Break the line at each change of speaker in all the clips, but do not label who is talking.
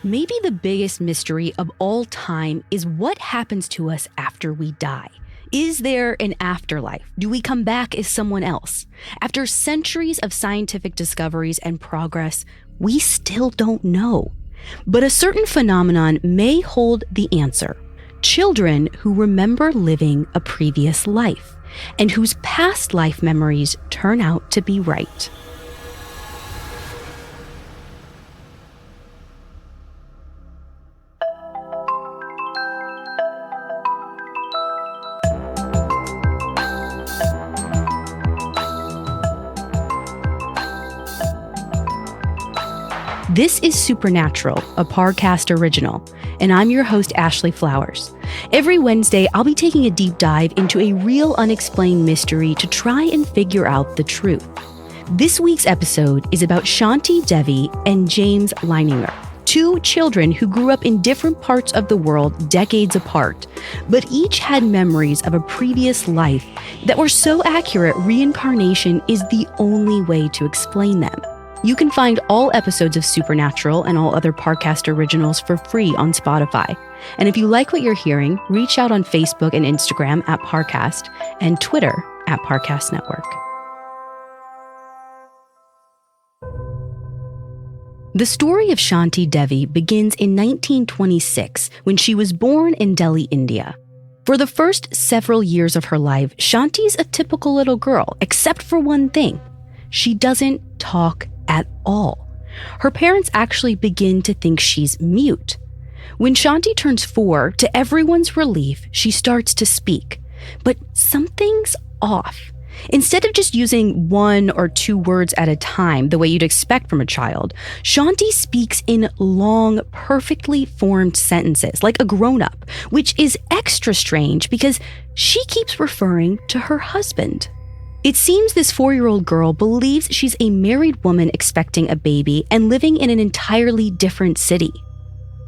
Maybe the biggest mystery of all time is what happens to us after we die. Is there an afterlife? Do we come back as someone else? After centuries of scientific discoveries and progress, we still don't know. But a certain phenomenon may hold the answer. Children who remember living a previous life and whose past life memories turn out to be right. This is Supernatural, a Parcast original, and I'm your host, Ashley Flowers. Every Wednesday, I'll be taking a deep dive into a real unexplained mystery to try and figure out the truth. This week's episode is about Shanti Devi and James Leininger, two children who grew up in different parts of the world decades apart, but each had memories of a previous life that were so accurate reincarnation is the only way to explain them. You can find all episodes of Supernatural and all other Parcast originals for free on Spotify. And if you like what you're hearing, reach out on Facebook and Instagram at Parcast and Twitter at Parcast Network. The story of Shanti Devi begins in 1926 when she was born in Delhi, India. For the first several years of her life, Shanti's a typical little girl, except for one thing. She doesn't talk at all. Her parents actually begin to think she's mute. When Shanti turns 4, to everyone's relief, she starts to speak. But something's off. Instead of just using 1 or 2 words at a time, the way you'd expect from a child, Shanti speaks in long, perfectly formed sentences, like a grown-up, which is extra strange because she keeps referring to her husband. It seems this 4-year-old girl believes she's a married woman expecting a baby and living in an entirely different city.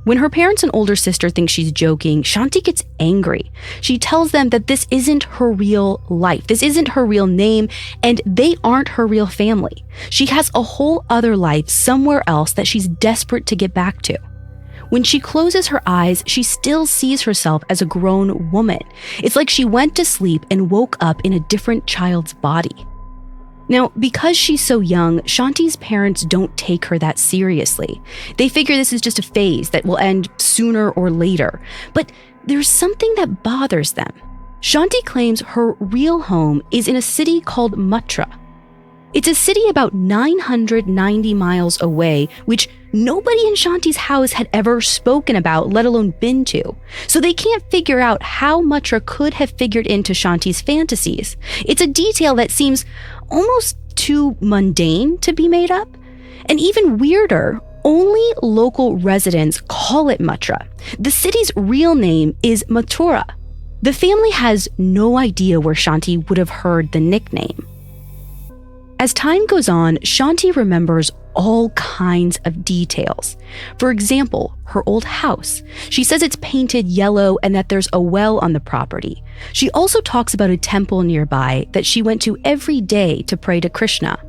When her parents and older sister think she's joking, Shanti gets angry. She tells them that this isn't her real life, this isn't her real name, and they aren't her real family. She has a whole other life somewhere else that she's desperate to get back to. When she closes her eyes, she still sees herself as a grown woman. It's like she went to sleep and woke up in a different child's body. Now, because she's so young, Shanti's parents don't take her that seriously. They figure this is just a phase that will end sooner or later. But there's something that bothers them. Shanti claims her real home is in a city called Mathura. It's a city about 990 miles away, which nobody in Shanti's house had ever spoken about, let alone been to. So they can't figure out how Mathura could have figured into Shanti's fantasies. It's a detail that seems almost too mundane to be made up. And even weirder, only local residents call it Mathura. The city's real name is Mathura. The family has no idea where Shanti would have heard the nickname. As time goes on, Shanti remembers all kinds of details. For example, her old house. She says it's painted yellow and that there's a well on the property. She also talks about a temple nearby that she went to every day to pray to Krishna.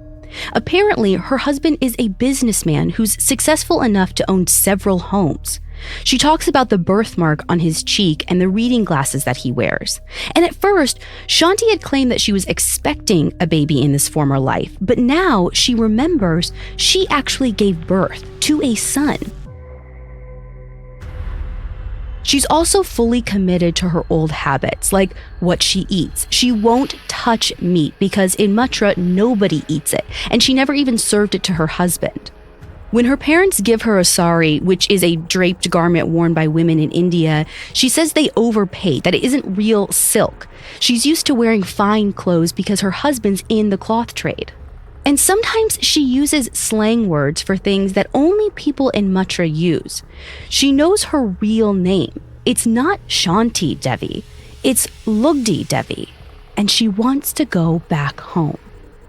Apparently, her husband is a businessman who's successful enough to own several homes. She talks about the birthmark on his cheek and the reading glasses that he wears. And at first, Shanti had claimed that she was expecting a baby in this former life, but now she remembers she actually gave birth to a son. She's also fully committed to her old habits, like what she eats. She won't touch meat because in Mathura, nobody eats it, and she never even served it to her husband. When her parents give her a sari, which is a draped garment worn by women in India, she says they overpaid, that it isn't real silk. She's used to wearing fine clothes because her husband's in the cloth trade. And sometimes she uses slang words for things that only people in Mathura use. She knows her real name. It's not Shanti Devi, it's Lugdi Devi, and she wants to go back home.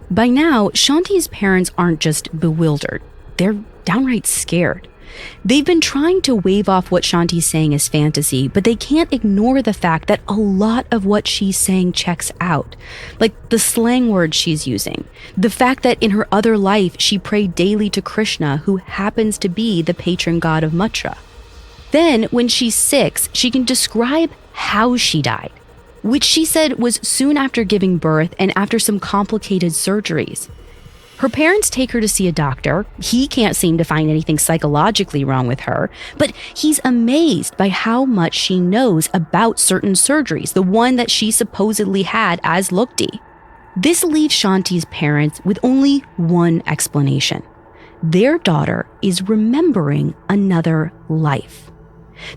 By now, Shanti's parents aren't just bewildered. They're downright scared. They've been trying to wave off what Shanti's saying as fantasy, but they can't ignore the fact that a lot of what she's saying checks out. Like the slang words she's using, the fact that in her other life she prayed daily to Krishna, who happens to be the patron god of Mathura. Then, when she's 6, she can describe how she died, which she said was soon after giving birth and after some complicated surgeries. Her parents take her to see a doctor. He can't seem to find anything psychologically wrong with her, but he's amazed by how much she knows about certain surgeries, the one that she supposedly had as Lugdi. This leaves Shanti's parents with only one explanation. Their daughter is remembering another life.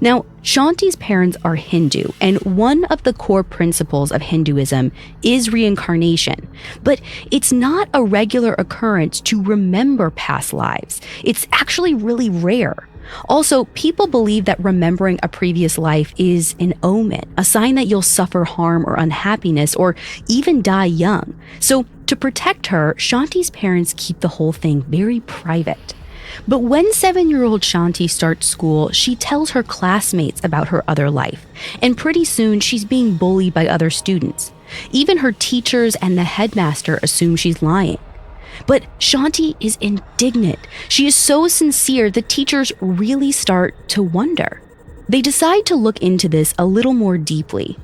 Now, Shanti's parents are Hindu, and one of the core principles of Hinduism is reincarnation. But it's not a regular occurrence to remember past lives. It's actually really rare. Also, people believe that remembering a previous life is an omen, a sign that you'll suffer harm or unhappiness or even die young. So, to protect her, Shanti's parents keep the whole thing very private. But when 7-year-old Shanti starts school, she tells her classmates about her other life, and pretty soon she's being bullied by other students. Even her teachers and the headmaster assume she's lying. But Shanti is indignant. She is so sincere, the teachers really start to wonder. They decide to look into this a little more deeply.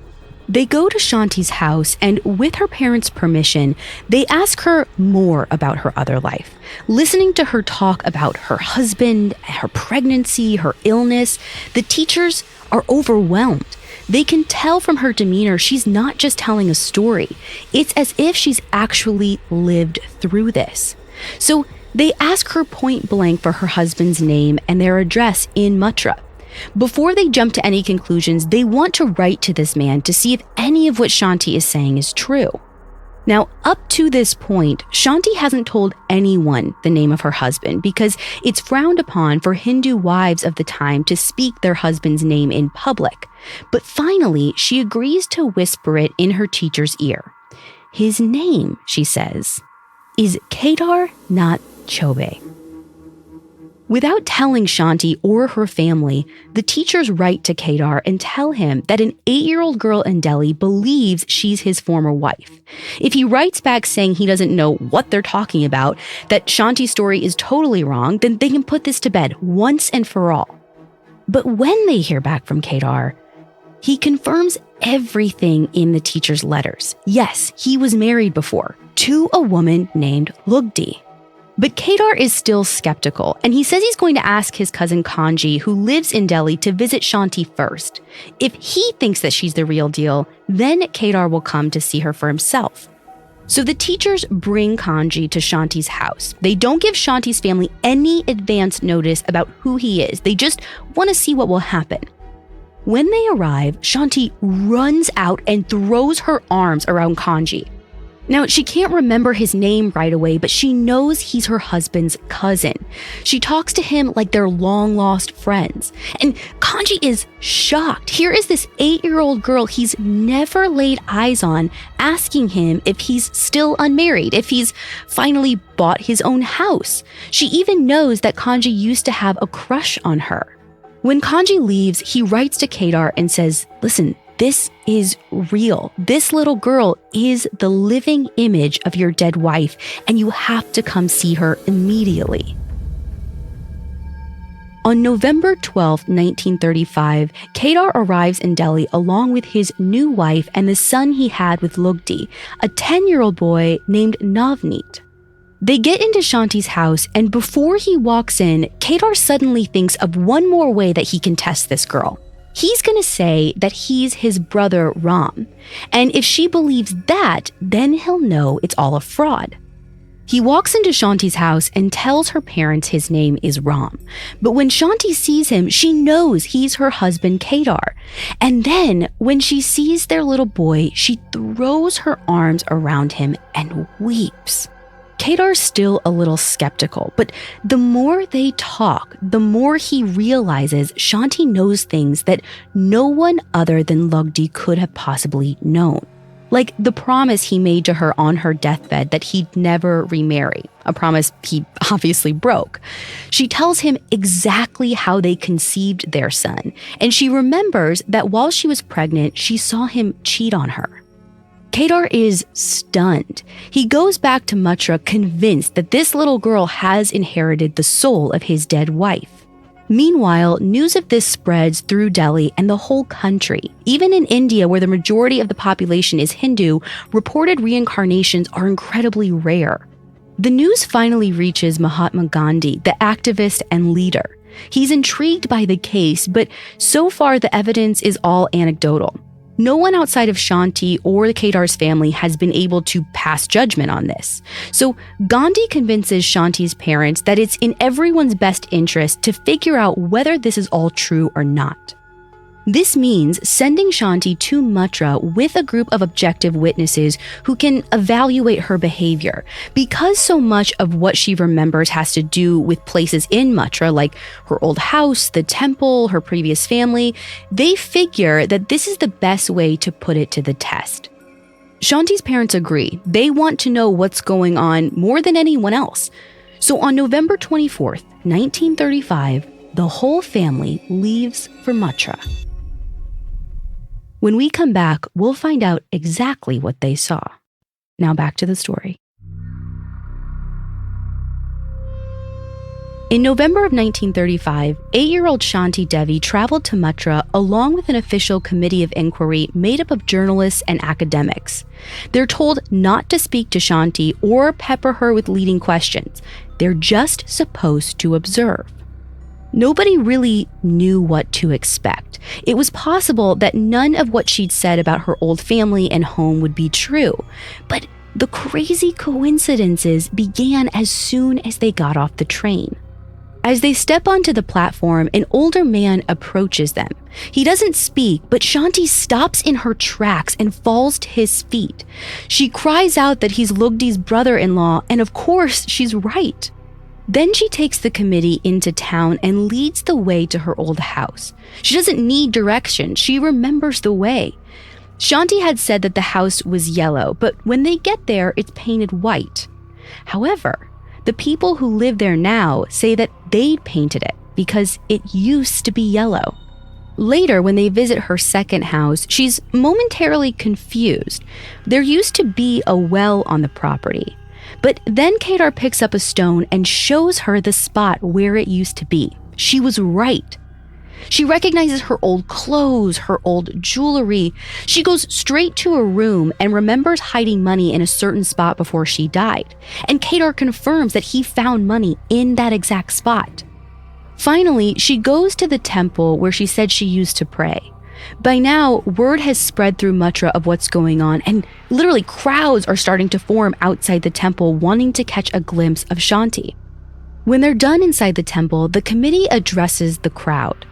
They go to Shanti's house, and with her parents' permission, they ask her more about her other life. Listening to her talk about her husband, her pregnancy, her illness, the teachers are overwhelmed. They can tell from her demeanor she's not just telling a story. It's as if she's actually lived through this. So they ask her point blank for her husband's name and their address in Mathura. Before they jump to any conclusions, they want to write to this man to see if any of what Shanti is saying is true. Now, up to this point, Shanti hasn't told anyone the name of her husband because it's frowned upon for Hindu wives of the time to speak their husband's name in public. But finally, she agrees to whisper it in her teacher's ear. His name, she says, is Kedar Nath Chobe. Without telling Shanti or her family, the teachers write to Kedar and tell him that an 8-year-old girl in Delhi believes she's his former wife. If he writes back saying he doesn't know what they're talking about, that Shanti's story is totally wrong, then they can put this to bed once and for all. But when they hear back from Kedar, he confirms everything in the teacher's letters. Yes, he was married before to a woman named Lugdi. But Kedar is still skeptical, and he says he's going to ask his cousin Kanji, who lives in Delhi, to visit Shanti first. If he thinks that she's the real deal, then Kedar will come to see her for himself. So the teachers bring Kanji to Shanti's house. They don't give Shanti's family any advance notice about who he is. They just want to see what will happen. When they arrive, Shanti runs out and throws her arms around Kanji. Now, she can't remember his name right away, but she knows he's her husband's cousin. She talks to him like they're long-lost friends. And Kanji is shocked. Here is this 8-year-old girl he's never laid eyes on asking him if he's still unmarried, if he's finally bought his own house. She even knows that Kanji used to have a crush on her. When Kanji leaves, he writes to Kedar and says, "Listen, this is real. This little girl is the living image of your dead wife, and you have to come see her immediately." On November 12, 1935, Kedar arrives in Delhi along with his new wife and the son he had with Lugdi, a 10-year-old boy named Navneet. They get into Shanti's house, and before he walks in, Kedar suddenly thinks of one more way that he can test this girl. He's going to say that he's his brother Ram, and if she believes that, then he'll know it's all a fraud. He walks into Shanti's house and tells her parents his name is Ram, but when Shanti sees him, she knows he's her husband Kedar. And then, when she sees their little boy, she throws her arms around him and weeps. Kedar's still a little skeptical, but the more they talk, the more he realizes Shanti knows things that no one other than Lugdi could have possibly known. like the promise he made to her on her deathbed that he'd never remarry, a promise he obviously broke. She tells him exactly how they conceived their son, and she remembers that while she was pregnant, she saw him cheat on her. Kedar is stunned. He goes back to Mathura convinced that this little girl has inherited the soul of his dead wife. Meanwhile, news of this spreads through Delhi and the whole country. Even in India, where the majority of the population is Hindu, reported reincarnations are incredibly rare. The news finally reaches Mahatma Gandhi, the activist and leader. He's intrigued by the case, but so far the evidence is all anecdotal. No one outside of Shanti or the Kedar's family has been able to pass judgment on this. So Gandhi convinces Shanti's parents that it's in everyone's best interest to figure out whether this is all true or not. This means sending Shanti to Mathura with a group of objective witnesses who can evaluate her behavior. Because so much of what she remembers has to do with places in Mathura, like her old house, the temple, her previous family, they figure that this is the best way to put it to the test. Shanti's parents agree. They want to know what's going on more than anyone else. So on November 24th, 1935, the whole family leaves for Mathura. When we come back, we'll find out exactly what they saw. Now back to the story. In November of 1935, 8-year-old Shanti Devi traveled to Mathura along with an official committee of inquiry made up of journalists and academics. They're told not to speak to Shanti or pepper her with leading questions. They're just supposed to observe. Nobody really knew what to expect. It was possible that none of what she'd said about her old family and home would be true. But the crazy coincidences began as soon as they got off the train. As they step onto the platform, an older man approaches them. He doesn't speak, but Shanti stops in her tracks and falls to his feet. She cries out that he's Lugdi's brother-in-law, and of course, she's right. Then she takes the committee into town and leads the way to her old house. She doesn't need direction. She remembers the way. Shanti had said that the house was yellow, but when they get there, it's painted white. However, the people who live there now say that they painted it because it used to be yellow. Later, when they visit her second house, she's momentarily confused. There used to be a well on the property. But then Kedar picks up a stone and shows her the spot where it used to be. She was right. She recognizes her old clothes, her old jewelry. She goes straight to a room and remembers hiding money in a certain spot before she died. And Kedar confirms that he found money in that exact spot. Finally, she goes to the temple where she said she used to pray. By now, word has spread through Mathura of what's going on, and literally crowds are starting to form outside the temple wanting to catch a glimpse of Shanti. When they're done inside the temple, the committee addresses the crowd.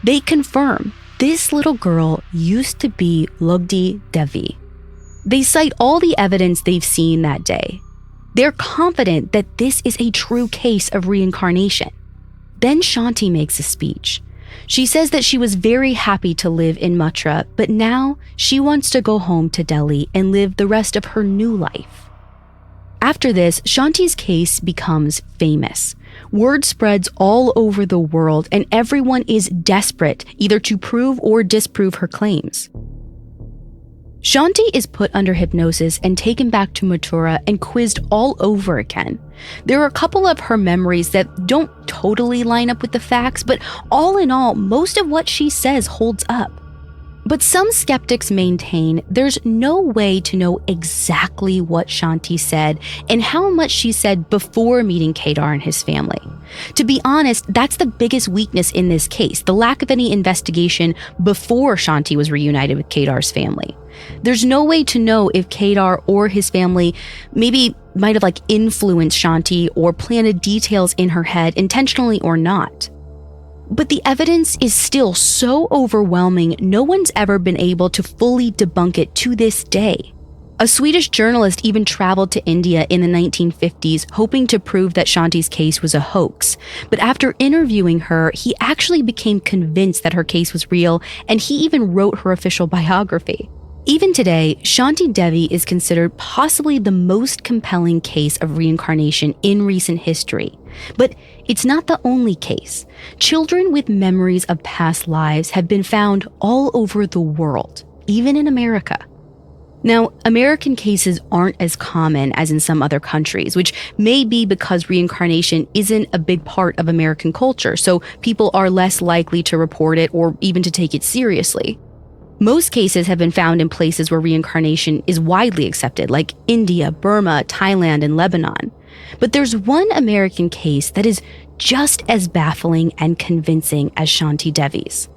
They confirm this little girl used to be Lugdi Devi. They cite all the evidence they've seen that day. They're confident that this is a true case of reincarnation. Then Shanti makes a speech. She says that she was very happy to live in Mathura, but now she wants to go home to Delhi and live the rest of her new life. After this, Shanti's case becomes famous. Word spreads all over the world, and everyone is desperate either to prove or disprove her claims. Shanti is put under hypnosis and taken back to Mathura and quizzed all over again. There are a couple of her memories that don't totally line up with the facts, but all in all, most of what she says holds up. But some skeptics maintain there's no way to know exactly what Shanti said and how much she said before meeting Kedar and his family. To be honest, that's the biggest weakness in this case, the lack of any investigation before Shanti was reunited with Kedar's family. There's no way to know if Kedar or his family maybe might have influenced Shanti or planted details in her head intentionally or not. But the evidence is still so overwhelming, no one's ever been able to fully debunk it to this day. A Swedish journalist even traveled to India in the 1950s, hoping to prove that Shanti's case was a hoax. But after interviewing her, he actually became convinced that her case was real, and he even wrote her official biography. Even today, Shanti Devi is considered possibly the most compelling case of reincarnation in recent history. But it's not the only case. Children with memories of past lives have been found all over the world, even in America. Now, American cases aren't as common as in some other countries, which may be because reincarnation isn't a big part of American culture, so people are less likely to report it or even to take it seriously. Most cases have been found in places where reincarnation is widely accepted, like India, Burma, Thailand, and Lebanon. But there's one American case that is just as baffling and convincing as Shanti Devi's.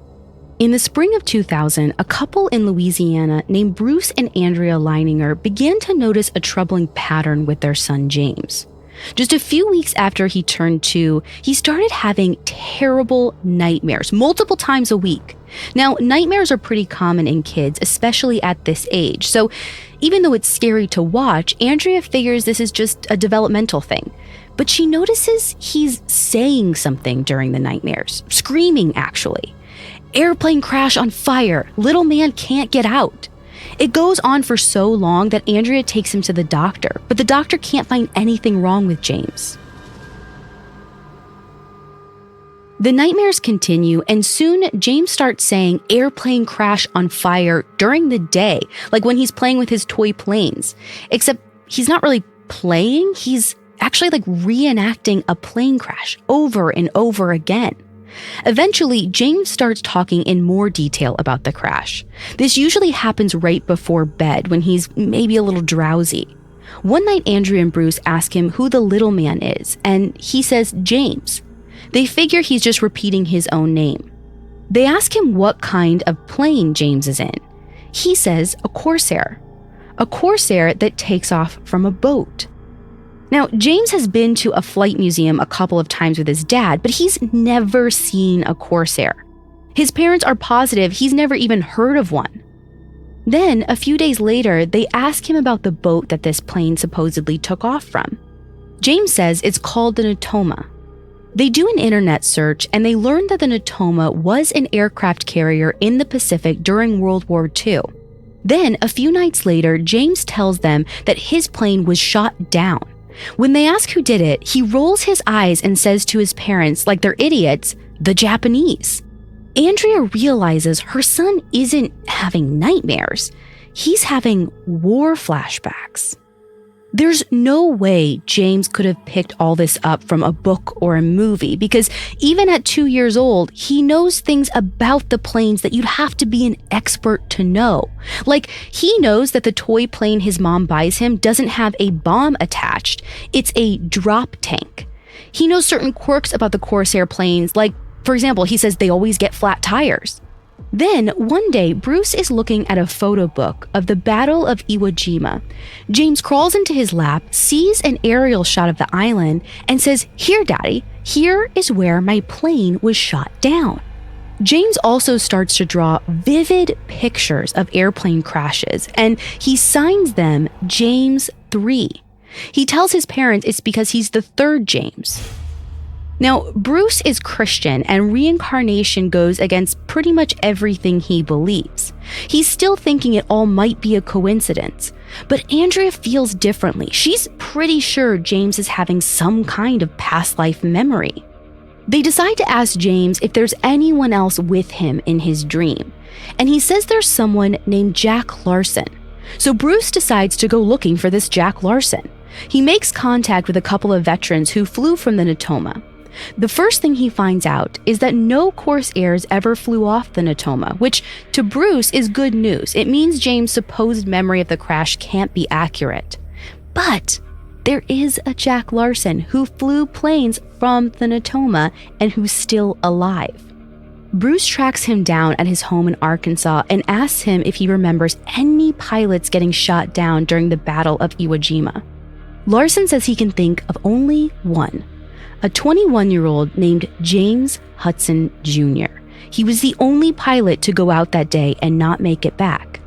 In the spring of 2000, a couple in Louisiana named Bruce and Andrea Leininger began to notice a troubling pattern with their son James. Just a few weeks after he turned 2, he started having terrible nightmares, multiple times a week. Now, nightmares are pretty common in kids, especially at this age. So even though it's scary to watch, Andrea figures this is just a developmental thing. But she notices he's saying something during the nightmares, screaming actually. Airplane crash on fire, little man can't get out. It goes on for so long that Andrea takes him to the doctor, but the doctor can't find anything wrong with James. The nightmares continue, and soon James starts saying airplane crash on fire during the day, like when he's playing with his toy planes. Except he's not really playing, he's actually like reenacting a plane crash over and over again. Eventually, James starts talking in more detail about the crash. This usually happens right before bed when he's maybe a little drowsy. One night, Andrea and Bruce ask him who the little man is, and he says James. They figure he's just repeating his own name. They ask him what kind of plane James is in. He says a Corsair that takes off from a boat. Now, James has been to a flight museum a couple of times with his dad, but he's never seen a Corsair. His parents are positive he's never even heard of one. Then, a few days later, they ask him about the boat that this plane supposedly took off from. James says it's called the Natoma. They do an internet search, and they learn that the Natoma was an aircraft carrier in the Pacific during World War II. Then, a few nights later, James tells them that his plane was shot down. When they ask who did it, he rolls his eyes and says to his parents, like they're idiots, the Japanese. Andrea realizes her son isn't having nightmares. He's having war flashbacks. There's no way James could have picked all this up from a book or a movie, because even at 2 years old, he knows things about the planes that you'd have to be an expert to know. Like, he knows that the toy plane his mom buys him doesn't have a bomb attached. It's a drop tank. He knows certain quirks about the Corsair planes, like, for example, he says they always get flat tires. Then, one day, Bruce is looking at a photo book of the Battle of Iwo Jima. James crawls into his lap, sees an aerial shot of the island, and says, "Here, Daddy, here is where my plane was shot down." James also starts to draw vivid pictures of airplane crashes, and he signs them James 3. He tells his parents it's because he's the third James. Now, Bruce is Christian, and reincarnation goes against pretty much everything he believes. He's still thinking it all might be a coincidence. But Andrea feels differently. She's pretty sure James is having some kind of past life memory. They decide to ask James if there's anyone else with him in his dream, and he says there's someone named Jack Larson. So Bruce decides to go looking for this Jack Larson. He makes contact with a couple of veterans who flew from the Natoma. The first thing he finds out is that no Corsairs ever flew off the Natoma, which to Bruce is good news. It means James' supposed memory of the crash can't be accurate. But there is a Jack Larson who flew planes from the Natoma and who's still alive. Bruce tracks him down at his home in Arkansas and asks him if he remembers any pilots getting shot down during the Battle of Iwo Jima. Larson says he can think of only one. A 21-year-old named James Hudson Jr. He was the only pilot to go out that day and not make it back.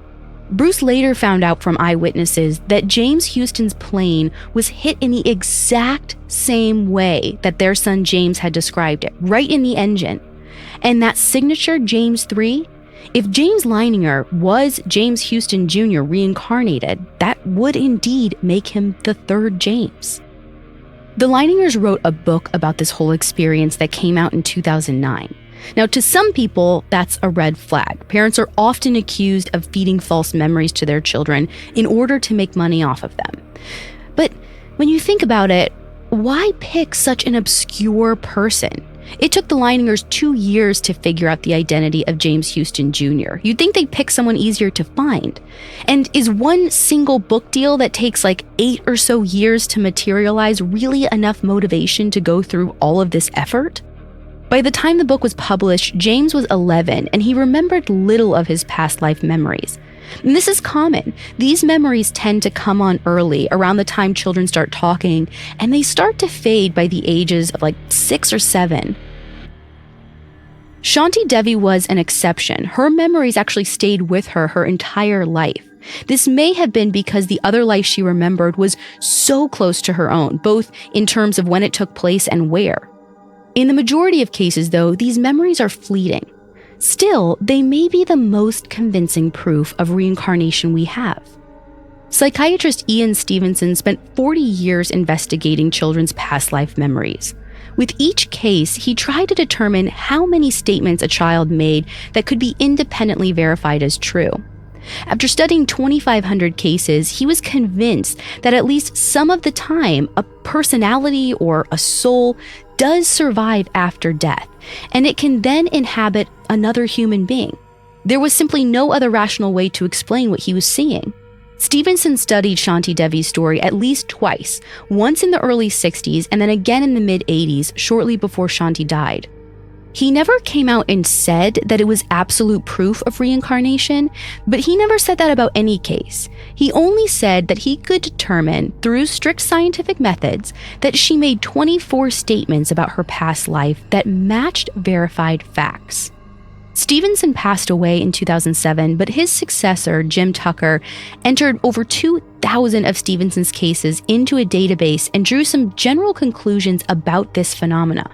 Bruce later found out from eyewitnesses that James Houston's plane was hit in the exact same way that their son James had described it, right in the engine. And that signature James 3, If James Leininger was James Houston Jr. reincarnated, that would indeed make him the third James. The Leiningers wrote a book about this whole experience that came out in 2009. Now, to some people, that's a red flag. Parents are often accused of feeding false memories to their children in order to make money off of them. But when you think about it, why pick such an obscure person? It took the Leiningers 2 years to figure out the identity of James Houston Jr. You'd think they'd pick someone easier to find. And is one single book deal that takes like 8 or so years to materialize really enough motivation to go through all of this effort? By the time the book was published, James was 11, and he remembered little of his past life memories. And this is common. These memories tend to come on early, around the time children start talking, and they start to fade by the ages of like 6 or 7. Shanti Devi was an exception. Her memories actually stayed with her entire life. This may have been because the other life she remembered was so close to her own, both in terms of when it took place and where. In the majority of cases, though, these memories are fleeting. Still, they may be the most convincing proof of reincarnation we have. Psychiatrist Ian Stevenson spent 40 years investigating children's past life memories. With each case, he tried to determine how many statements a child made that could be independently verified as true. After studying 2,500 cases, he was convinced that at least some of the time, a personality or a soul does survive after death, and it can then inhabit another human being. There was simply no other rational way to explain what he was seeing. Stevenson studied Shanti Devi's story at least twice, once in the early 60s and then again in the mid-80s, shortly before Shanti died. He never came out and said that it was absolute proof of reincarnation, but he never said that about any case. He only said that he could determine, through strict scientific methods, that she made 24 statements about her past life that matched verified facts. Stevenson passed away in 2007, but his successor, Jim Tucker, entered over 2,000 of Stevenson's cases into a database and drew some general conclusions about this phenomena.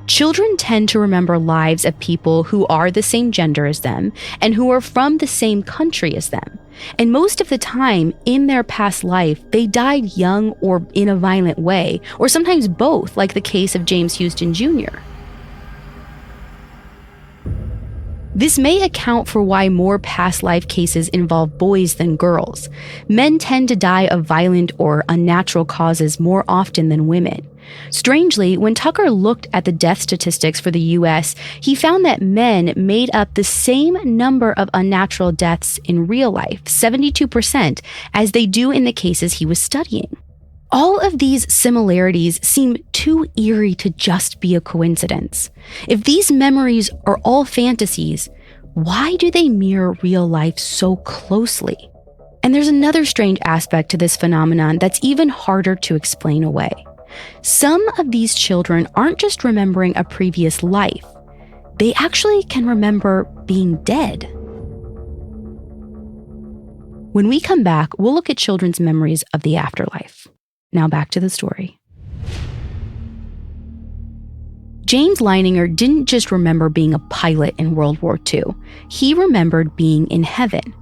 Children tend to remember lives of people who are the same gender as them and who are from the same country as them. And most of the time, in their past life, they died young or in a violent way, or sometimes both, like the case of James Houston Jr. This may account for why more past life cases involve boys than girls. Men tend to die of violent or unnatural causes more often than women. Strangely, when Tucker looked at the death statistics for the US, he found that men made up the same number of unnatural deaths in real life, 72%, as they do in the cases he was studying. All of these similarities seem too eerie to just be a coincidence. If these memories are all fantasies, why do they mirror real life so closely? And there's another strange aspect to this phenomenon that's even harder to explain away. Some of these children aren't just remembering a previous life. They actually can remember being dead. When we come back, we'll look at children's memories of the afterlife. Now back to the story. James Leininger didn't just remember being a pilot in World War II. He remembered being in heaven.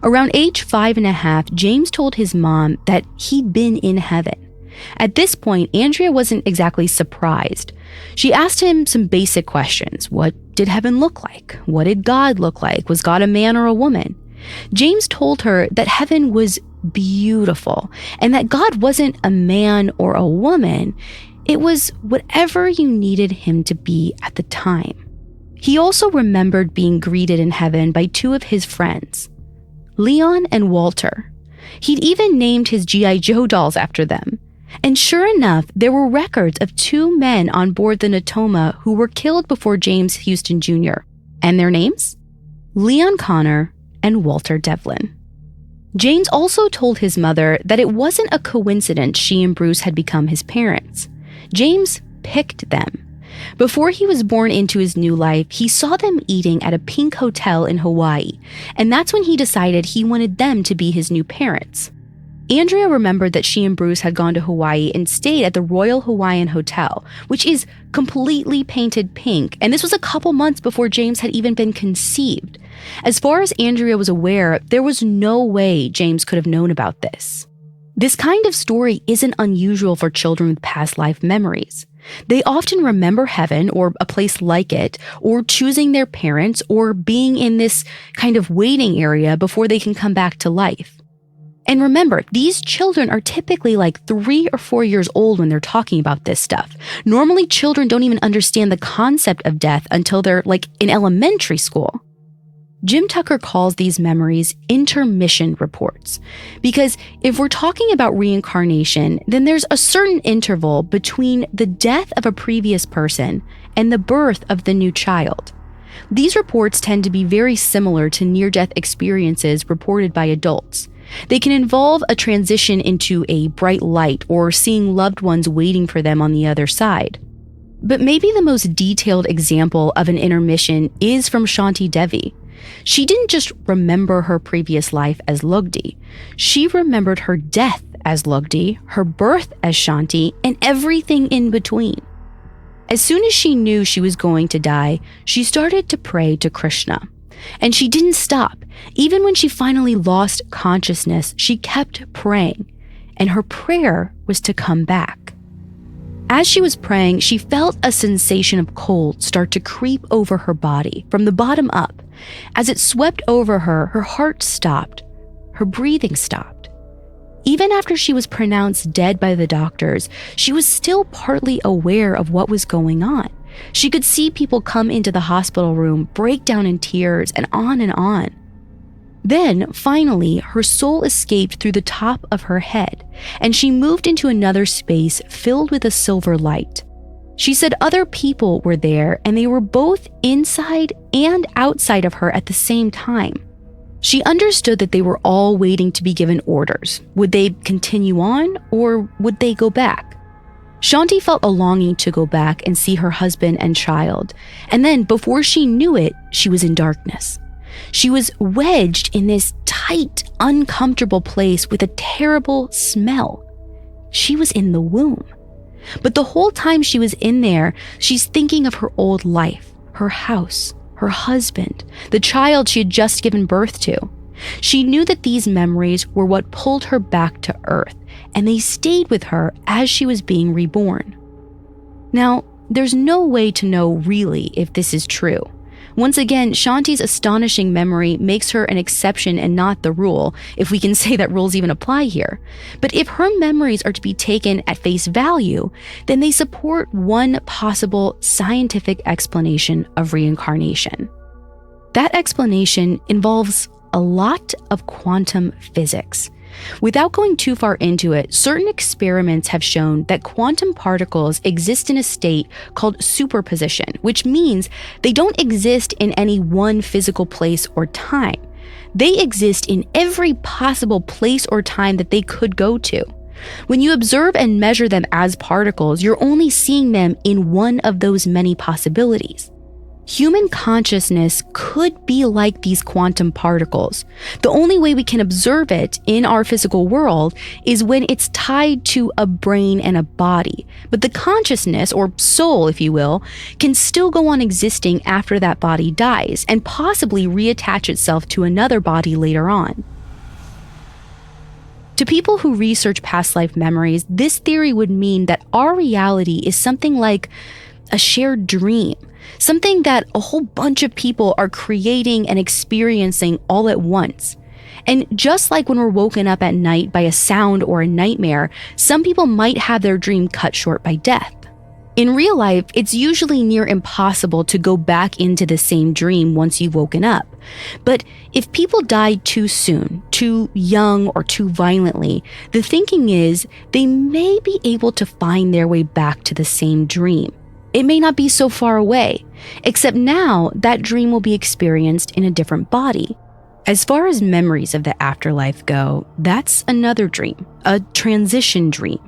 Around age 5.5, James told his mom that he'd been in heaven. At this point, Andrea wasn't exactly surprised. She asked him some basic questions. What did heaven look like? What did God look like? Was God a man or a woman? James told her that heaven was beautiful and that God wasn't a man or a woman. It was whatever you needed him to be at the time. He also remembered being greeted in heaven by two of his friends, Leon and Walter. He'd even named his G.I. Joe dolls after them. And sure enough, there were records of two men on board the Natoma who were killed before James Houston Jr. And their names? Leon Connor and Walter Devlin. James also told his mother that it wasn't a coincidence she and Bruce had become his parents. James picked them. Before he was born into his new life, he saw them eating at a pink hotel in Hawaii, and that's when he decided he wanted them to be his new parents. Andrea remembered that she and Bruce had gone to Hawaii and stayed at the Royal Hawaiian Hotel, which is completely painted pink, and this was a couple months before James had even been conceived. As far as Andrea was aware, there was no way James could have known about this. This kind of story isn't unusual for children with past life memories. They often remember heaven or a place like it, or choosing their parents, or being in this kind of waiting area before they can come back to life. And remember, these children are typically like 3 or 4 years old when they're talking about this stuff. Normally, children don't even understand the concept of death until they're like in elementary school. Jim Tucker calls these memories intermission reports, because if we're talking about reincarnation, then there's a certain interval between the death of a previous person and the birth of the new child. These reports tend to be very similar to near-death experiences reported by adults. They can involve a transition into a bright light or seeing loved ones waiting for them on the other side. But maybe the most detailed example of an intermission is from Shanti Devi. She didn't just remember her previous life as Lugdi. She remembered her death as Lugdi, her birth as Shanti, and everything in between. As soon as she knew she was going to die, she started to pray to Krishna. And she didn't stop. Even when she finally lost consciousness, she kept praying, and her prayer was to come back. As she was praying, she felt a sensation of cold start to creep over her body from the bottom up. As it swept over her, her heart stopped. Her breathing stopped. Even after she was pronounced dead by the doctors, she was still partly aware of what was going on. She could see people come into the hospital room, break down in tears, and on and on. Then, finally, her soul escaped through the top of her head, and she moved into another space filled with a silver light. She said other people were there, and they were both inside and outside of her at the same time. She understood that they were all waiting to be given orders. Would they continue on, or would they go back? Shanti felt a longing to go back and see her husband and child, and then, before she knew it, she was in darkness. She was wedged in this tight, uncomfortable place with a terrible smell. She was in the womb. But the whole time she was in there, she's thinking of her old life, her house, her husband, the child she had just given birth to. She knew that these memories were what pulled her back to Earth, and they stayed with her as she was being reborn. Now, there's no way to know really if this is true. Once again, Shanti's astonishing memory makes her an exception and not the rule, if we can say that rules even apply here. But if her memories are to be taken at face value, then they support one possible scientific explanation of reincarnation. That explanation involves a lot of quantum physics. Without going too far into it, certain experiments have shown that quantum particles exist in a state called superposition, which means they don't exist in any one physical place or time. They exist in every possible place or time that they could go to. When you observe and measure them as particles, you're only seeing them in one of those many possibilities. Human consciousness could be like these quantum particles. The only way we can observe it in our physical world is when it's tied to a brain and a body. But the consciousness, or soul if you will, can still go on existing after that body dies and possibly reattach itself to another body later on. To people who research past life memories, this theory would mean that our reality is something like a shared dream. Something that a whole bunch of people are creating and experiencing all at once. And just like when we're woken up at night by a sound or a nightmare, some people might have their dream cut short by death. In real life, it's usually near impossible to go back into the same dream once you've woken up. But if people die too soon, too young, or too violently, the thinking is they may be able to find their way back to the same dream. It may not be so far away, except now that dream will be experienced in a different body. As far as memories of the afterlife go, that's another dream, a transition dream.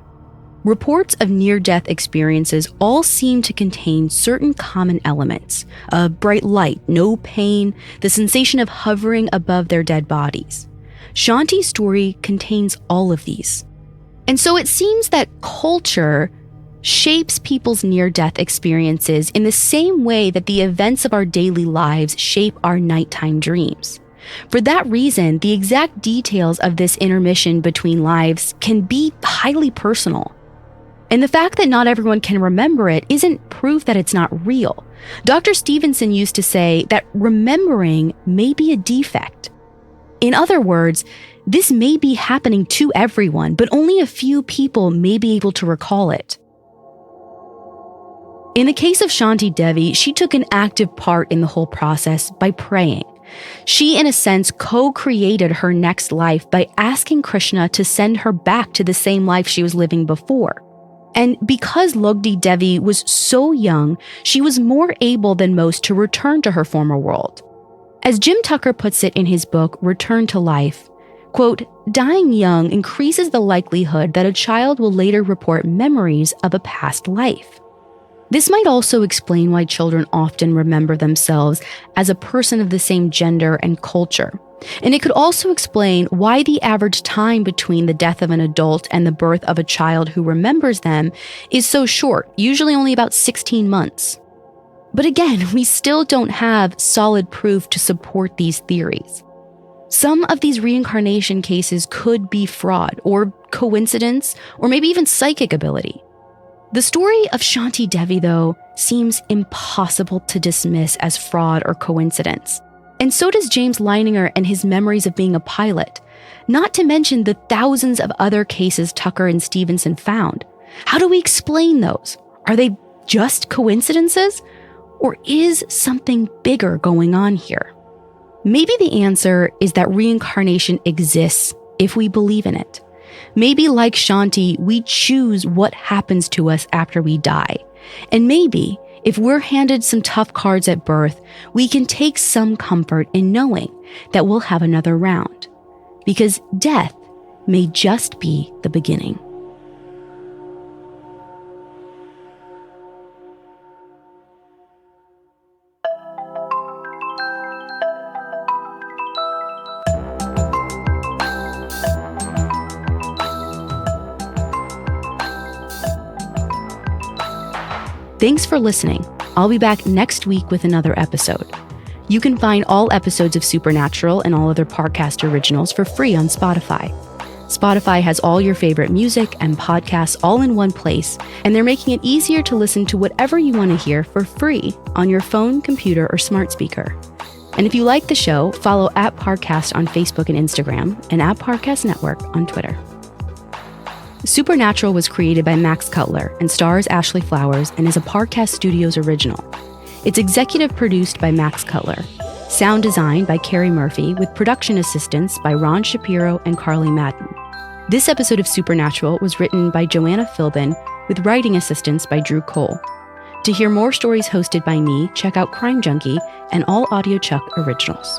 Reports of near-death experiences all seem to contain certain common elements: a bright light, no pain, the sensation of hovering above their dead bodies. Shanti's story contains all of these. And so it seems that culture shapes people's near-death experiences in the same way that the events of our daily lives shape our nighttime dreams. For that reason, the exact details of this intermission between lives can be highly personal. And the fact that not everyone can remember it isn't proof that it's not real. Dr. Stevenson used to say that remembering may be a defect. In other words, this may be happening to everyone, but only a few people may be able to recall it. In the case of Shanti Devi, she took an active part in the whole process by praying. She, in a sense, co-created her next life by asking Krishna to send her back to the same life she was living before. And because Logdi Devi was so young, she was more able than most to return to her former world. As Jim Tucker puts it in his book, Return to Life, quote, dying young increases the likelihood that a child will later report memories of a past life. This might also explain why children often remember themselves as a person of the same gender and culture. And it could also explain why the average time between the death of an adult and the birth of a child who remembers them is so short, usually only about 16 months. But again, we still don't have solid proof to support these theories. Some of these reincarnation cases could be fraud or coincidence or maybe even psychic ability. The story of Shanti Devi, though, seems impossible to dismiss as fraud or coincidence. And so does James Leininger and his memories of being a pilot, not to mention the thousands of other cases Tucker and Stevenson found. How do we explain those? Are they just coincidences? Or is something bigger going on here? Maybe the answer is that reincarnation exists if we believe in it. Maybe, like Shanti, we choose what happens to us after we die. And maybe, if we're handed some tough cards at birth, we can take some comfort in knowing that we'll have another round. Because death may just be the beginning. Thanks for listening. I'll be back next week with another episode. You can find all episodes of Supernatural and all other Parcast originals for free on Spotify. Spotify has all your favorite music and podcasts all in one place, and they're making it easier to listen to whatever you want to hear for free on your phone, computer, or smart speaker. And if you like the show, follow @Parcast on Facebook and Instagram, and @Parcast Network on Twitter. Supernatural was created by Max Cutler and stars Ashley Flowers and is a Parcast Studios original. It's executive produced by Max Cutler, sound designed by Carrie Murphy, with production assistance by Ron Shapiro and Carly Madden. This episode of Supernatural was written by Joanna Philbin, with writing assistance by Drew Cole. To hear more stories hosted by me, check out Crime Junkie and all Audio Chuck originals.